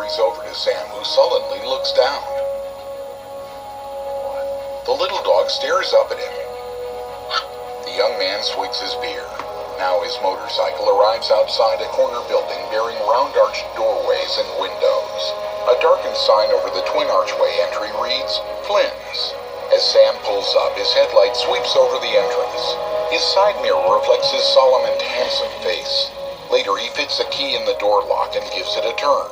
hurries over to Sam, who sullenly looks down. The little dog stares up at him. The young man swigs his beer. Now his motorcycle arrives outside a corner building bearing round-arched doorways and windows. A darkened sign over the twin archway entry reads, Flynn's. As Sam pulls up, his headlight sweeps over the entrance. His side mirror reflects his solemn and handsome face. Later, he fits a key in the door lock and gives it a turn.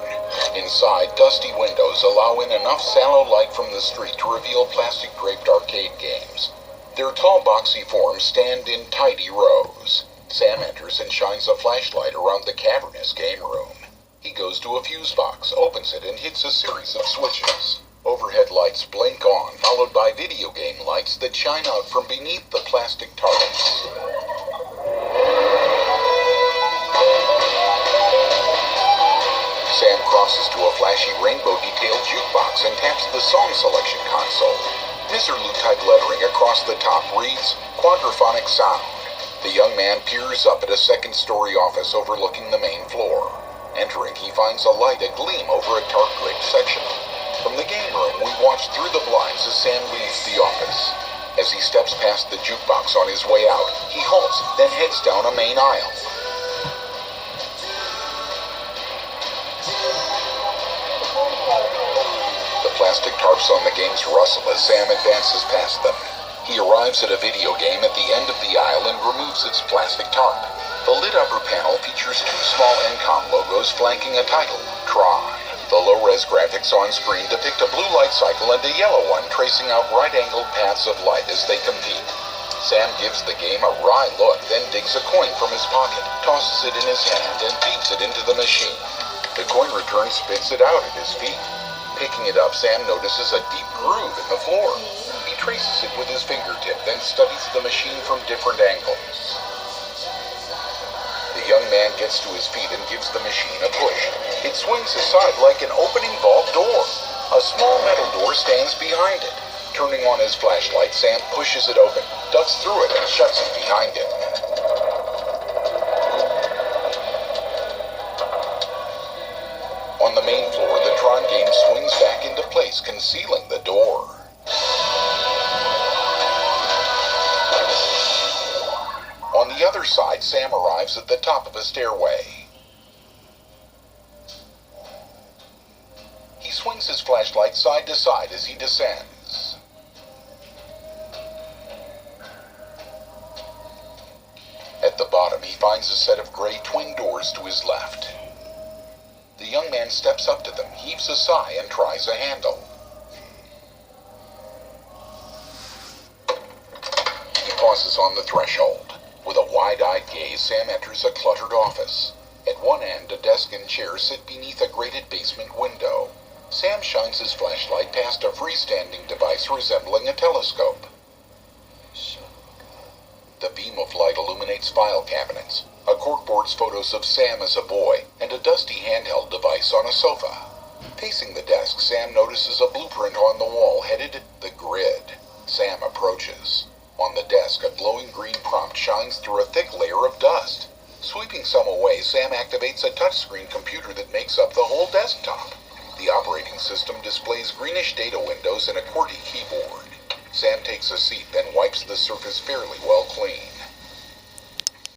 Inside, dusty windows allow in enough sallow light from the street to reveal plastic-draped arcade games. Their tall, boxy forms stand in tidy rows. Sam enters and shines a flashlight around the cavernous game room. He goes to a fuse box, opens it, and hits a series of switches. Overhead lights blink on, followed by video game lights that shine out from beneath the plastic tarps. Sam crosses to a flashy rainbow-detailed jukebox and taps the song selection console. Miserlou-type lettering across the top reads, Quadraphonic Sound. The young man peers up at a second-story office overlooking the main floor. Entering, he finds a light agleam over a tarp-draped section. From the game room, we watch through the blinds as Sam leaves the office. As he steps past the jukebox on his way out, he halts, then heads down a main aisle. The plastic tarps on the games rustle as Sam advances past them. He arrives at a video game at the end of the aisle and removes its plastic tarp. The lit upper panel features two small Encom logos flanking a title, Tron. The low-res graphics on screen depict a blue light cycle and a yellow one tracing out right-angled paths of light as they compete. Sam gives the game a wry look, then digs a coin from his pocket, tosses it in his hand, and feeds it into the machine. The coin return spits it out at his feet. Picking it up, Sam notices a deep groove in the floor. He traces it with his fingertip, then studies the machine from different angles. The young man gets to his feet and gives the machine a push. It swings aside like an opening vault door. A small metal door stands behind it. Turning on his flashlight, Sam pushes it open, ducks through it, and shuts it behind him. On the main floor, the Tron game swings back into place, concealing the door. On the other side, Sam arrives at the top of a stairway. He swings his flashlight side to side as he descends. At the bottom, he finds a set of gray twin doors to his left. The young man steps up to them, heaves a sigh, and tries a handle. He pauses on the threshold. With a wide-eyed gaze, Sam enters a cluttered office. At one end, a desk and chair sit beneath a grated basement window. Sam shines his flashlight past a freestanding device resembling a telescope. The beam of light illuminates file cabinets. A corkboard's photos of Sam as a boy, and a dusty handheld device on a sofa. Facing the desk, Sam notices a blueprint on the wall headed The Grid. Sam approaches. On the desk, a glowing green prompt shines through a thick layer of dust. Sweeping some away, Sam activates a touchscreen computer that makes up the whole desktop. The operating system displays greenish data windows and a QWERTY keyboard. Sam takes a seat, then wipes the surface fairly well clean.